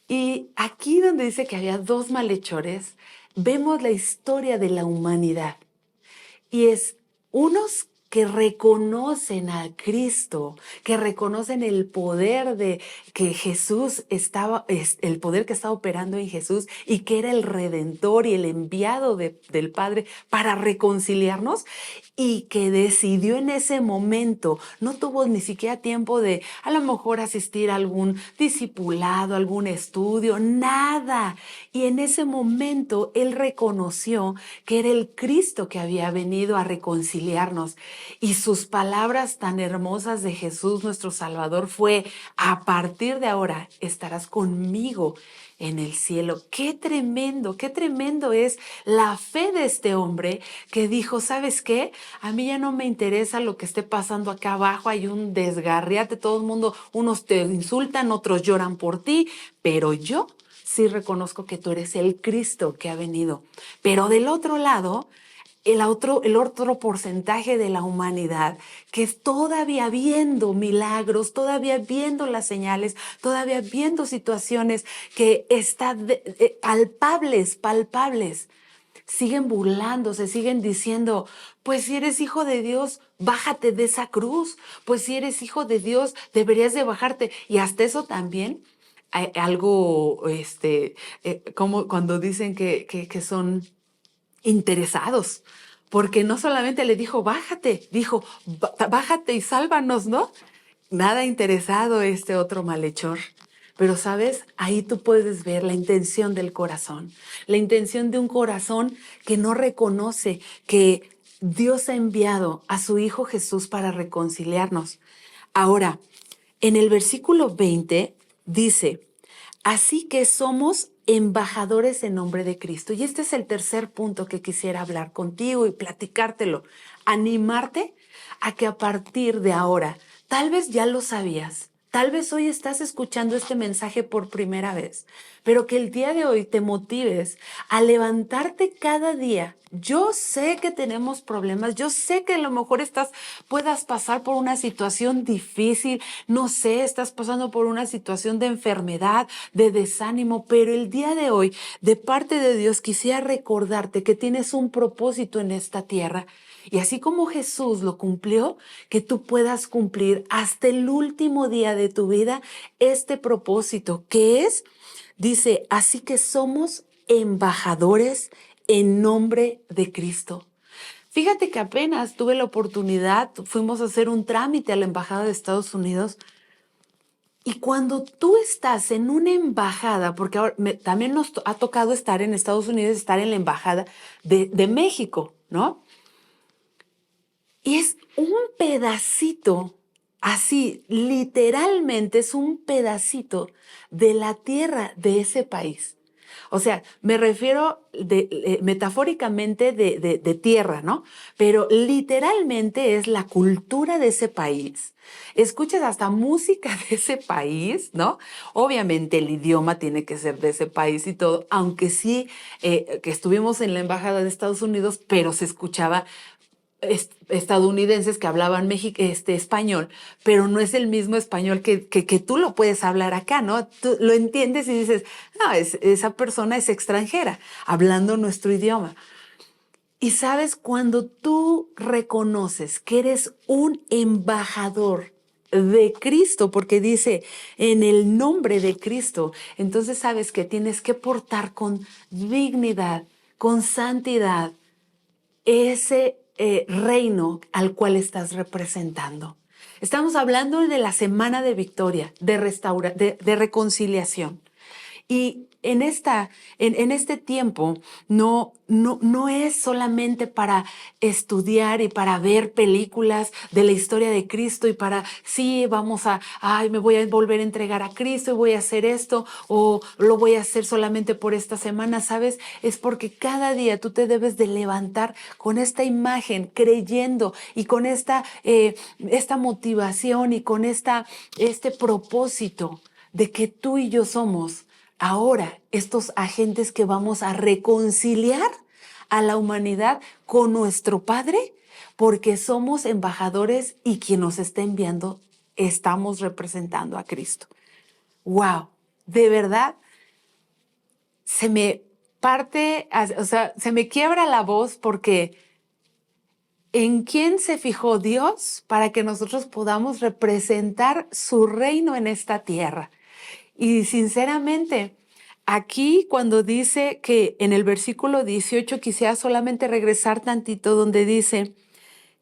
Y aquí donde dice que había dos malhechores, vemos la historia de la humanidad. Y es unos que reconocen a Cristo, que reconocen el poder de que Jesús el poder que estaba operando en Jesús y que era el Redentor y el enviado del Padre para reconciliarnos, y que decidió en ese momento, no tuvo ni siquiera tiempo de a lo mejor asistir a algún discipulado, algún estudio, nada. Y en ese momento él reconoció que era el Cristo que había venido a reconciliarnos. Y sus palabras tan hermosas de Jesús, nuestro Salvador, fue: a partir de ahora estarás conmigo en el cielo. Qué tremendo es la fe de este hombre que dijo, ¿sabes qué? A mí ya no me interesa lo que esté pasando acá abajo, hay un desgarriate, todo el mundo, unos te insultan, otros lloran por ti, pero yo sí reconozco que tú eres el Cristo que ha venido. Pero del otro lado, el otro porcentaje de la humanidad que es todavía viendo milagros, todavía viendo las señales, todavía viendo situaciones que están palpables, siguen burlándose, siguen diciendo, pues si eres hijo de Dios, bájate de esa cruz, pues si eres hijo de Dios, deberías de bajarte. Y hasta eso también hay algo, como cuando dicen que son interesados, porque no solamente le dijo, bájate, dijo, bájate y sálvanos, ¿no? nada interesado este otro malhechor. Pero, ¿sabes? Ahí tú puedes ver la intención del corazón. La intención de un corazón que no reconoce que Dios ha enviado a su Hijo Jesús para reconciliarnos. Ahora, en el versículo 20 dice, así que somos embajadores en nombre de Cristo. Y este es el tercer punto que quisiera hablar contigo y platicártelo. Animarte a que a partir de ahora, tal vez ya lo sabías, tal vez hoy estás escuchando este mensaje por primera vez, pero que el día de hoy te motives a levantarte cada día. Yo sé que tenemos problemas, yo sé que a lo mejor puedas pasar por una situación difícil, no sé, estás pasando por una situación de enfermedad, de desánimo, pero el día de hoy, de parte de Dios, quisiera recordarte que tienes un propósito en esta tierra. Y así como Jesús lo cumplió, que tú puedas cumplir hasta el último día de tu vida este propósito, que es, dice, así que somos embajadores en nombre de Cristo. Fíjate que apenas tuve la oportunidad, fuimos a hacer un trámite a la Embajada de Estados Unidos. Y cuando tú estás en una embajada, porque ahora también nos ha tocado estar en Estados Unidos, estar en la Embajada de México, ¿no? Y es un pedacito, así, literalmente es un pedacito de la tierra de ese país. O sea, me refiero metafóricamente de tierra, ¿no? Pero literalmente es la cultura de ese país. Escuchas hasta música de ese país, ¿no? Obviamente el idioma tiene que ser de ese país y todo, aunque sí que estuvimos en la Embajada de Estados Unidos, pero se escuchaba estadounidenses que hablaban español, pero no es el mismo español que tú lo puedes hablar acá, ¿no? Tú lo entiendes y dices, no, esa persona es extranjera, hablando nuestro idioma. Y sabes, cuando tú reconoces que eres un embajador de Cristo, porque dice en el nombre de Cristo, entonces sabes que tienes que portar con dignidad, con santidad, ese reino al cual estás representando. Estamos hablando de la semana de victoria, de reconciliación. Y en este tiempo no es solamente para estudiar y para ver películas de la historia de Cristo y para, sí, me voy a volver a entregar a Cristo y voy a hacer esto o lo voy a hacer solamente por esta semana, ¿sabes? Es porque cada día tú te debes de levantar con esta imagen, creyendo y con esta motivación y con este propósito de que tú y yo somos ahora estos agentes que vamos a reconciliar a la humanidad con nuestro Padre, porque somos embajadores y quien nos está enviando estamos representando a Cristo. ¡Wow! De verdad, se me quiebra la voz porque ¿en quién se fijó Dios para que nosotros podamos representar su reino en esta tierra? Y sinceramente, aquí cuando dice que en el versículo 18 quisiera solamente regresar tantito donde dice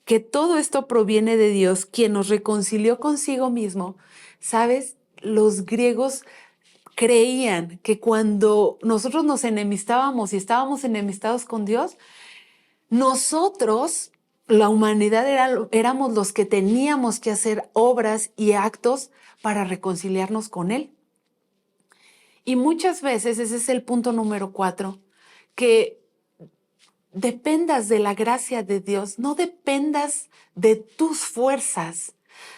que todo esto proviene de Dios, quien nos reconcilió consigo mismo. ¿Sabes? Los griegos creían que cuando nosotros nos enemistábamos y estábamos enemistados con Dios, nosotros, la humanidad, éramos los que teníamos que hacer obras y actos para reconciliarnos con Él. Y muchas veces, ese es el punto número 4, que dependas de la gracia de Dios, no dependas de tus fuerzas,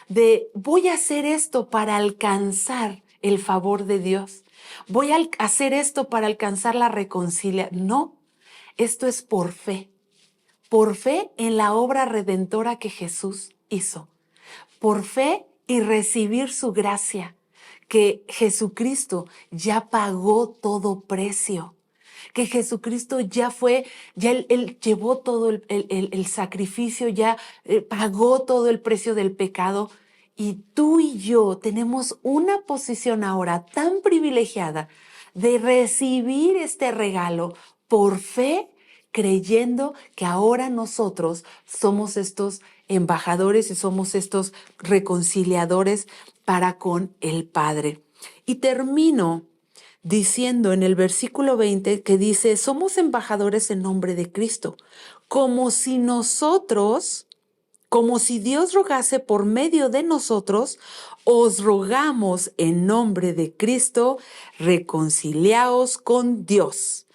de voy a hacer esto para alcanzar el favor de Dios, voy a hacer esto para alcanzar la reconciliación. No, esto es por fe en la obra redentora que Jesús hizo, por fe y recibir su gracia, que Jesucristo ya pagó todo precio, que Jesucristo Él llevó todo el sacrificio, ya pagó todo el precio del pecado. Y tú y yo tenemos una posición ahora tan privilegiada de recibir este regalo por fe, creyendo que ahora nosotros somos estos embajadores y somos estos reconciliadores para con el Padre. Y termino diciendo en el versículo 20 que dice, somos embajadores en nombre de Cristo, como si Dios rogase por medio de nosotros, os rogamos en nombre de Cristo, reconciliaos con Dios.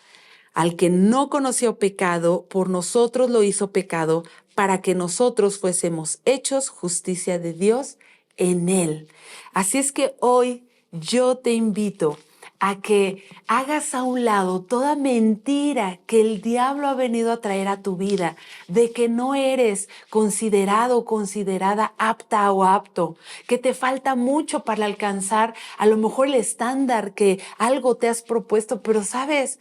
Al que no conoció pecado, por nosotros lo hizo pecado, para que nosotros fuésemos hechos justicia de Dios en él. Así es que hoy yo te invito a que hagas a un lado toda mentira que el diablo ha venido a traer a tu vida, de que no eres considerado o considerada apta o apto, que te falta mucho para alcanzar a lo mejor el estándar que algo te has propuesto, pero sabes,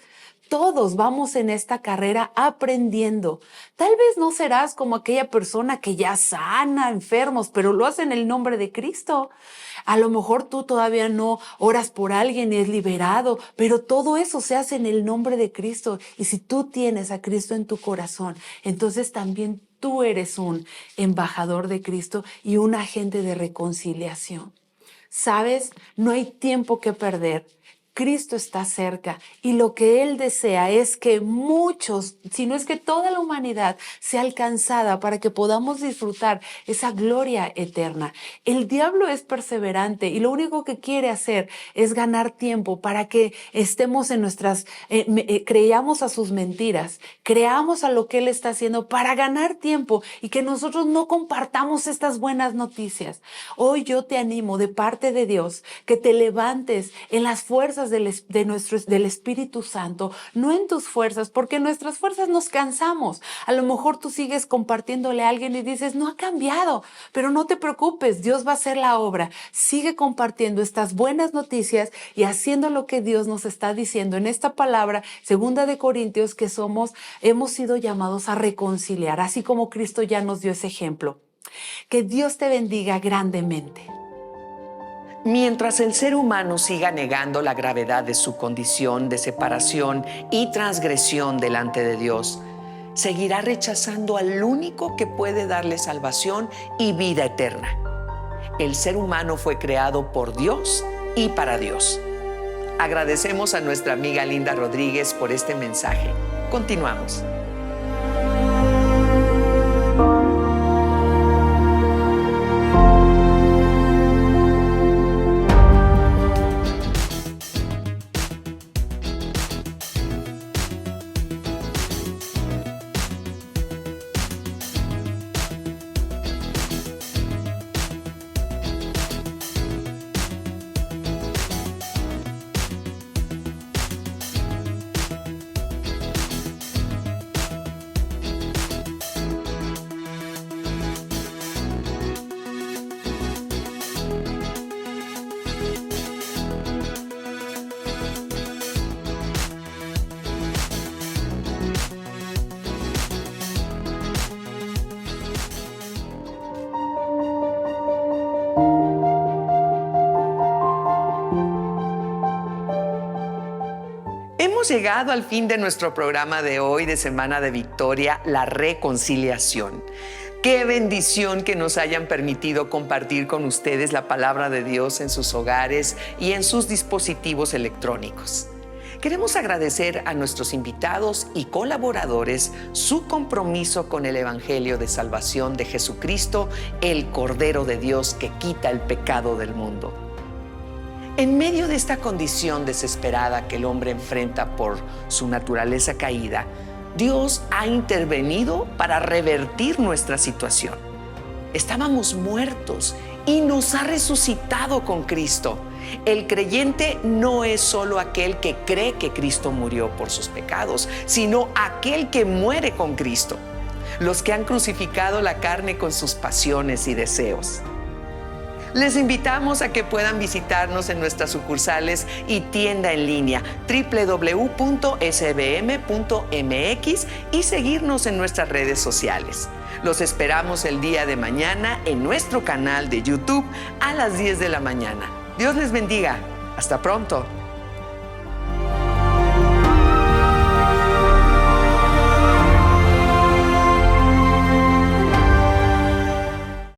todos vamos en esta carrera aprendiendo. Tal vez no serás como aquella persona que ya sana enfermos, pero lo hace en el nombre de Cristo. A lo mejor tú todavía no oras por alguien y es liberado, pero todo eso se hace en el nombre de Cristo. Y si tú tienes a Cristo en tu corazón, entonces también tú eres un embajador de Cristo y un agente de reconciliación. ¿Sabes? No hay tiempo que perder. Cristo está cerca y lo que Él desea es que muchos, si no es que toda la humanidad sea alcanzada para que podamos disfrutar esa gloria eterna. El diablo es perseverante y lo único que quiere hacer es ganar tiempo para que estemos en creamos a sus mentiras, creamos a lo que Él está haciendo para ganar tiempo y que nosotros no compartamos estas buenas noticias. Hoy yo te animo de parte de Dios que te levantes en las fuerzas del Espíritu Santo, no en tus fuerzas, porque en nuestras fuerzas nos cansamos. A lo mejor tú sigues compartiéndole a alguien y dices, no ha cambiado, pero no te preocupes, Dios va a hacer la obra. Sigue compartiendo estas buenas noticias y haciendo lo que Dios nos está diciendo en esta palabra, 2 Corintios, que hemos sido llamados a reconciliar, así como Cristo ya nos dio ese ejemplo. Que Dios te bendiga grandemente. Mientras el ser humano siga negando la gravedad de su condición de separación y transgresión delante de Dios, seguirá rechazando al único que puede darle salvación y vida eterna. El ser humano fue creado por Dios y para Dios. Agradecemos a nuestra amiga Linda Rodríguez por este mensaje. Continuamos. Hemos llegado al fin de nuestro programa de hoy de Semana de Victoria, la reconciliación. Qué bendición que nos hayan permitido compartir con ustedes la palabra de Dios en sus hogares y en sus dispositivos electrónicos. Queremos agradecer a nuestros invitados y colaboradores su compromiso con el Evangelio de Salvación de Jesucristo, el Cordero de Dios que quita el pecado del mundo. En medio de esta condición desesperada que el hombre enfrenta por su naturaleza caída, Dios ha intervenido para revertir nuestra situación. Estábamos muertos y nos ha resucitado con Cristo. El creyente no es solo aquel que cree que Cristo murió por sus pecados, sino aquel que muere con Cristo. Los que han crucificado la carne con sus pasiones y deseos. Les invitamos a que puedan visitarnos en nuestras sucursales y tienda en línea www.sbm.mx y seguirnos en nuestras redes sociales. Los esperamos el día de mañana en nuestro canal de YouTube a las 10 de la mañana. Dios les bendiga. Hasta pronto.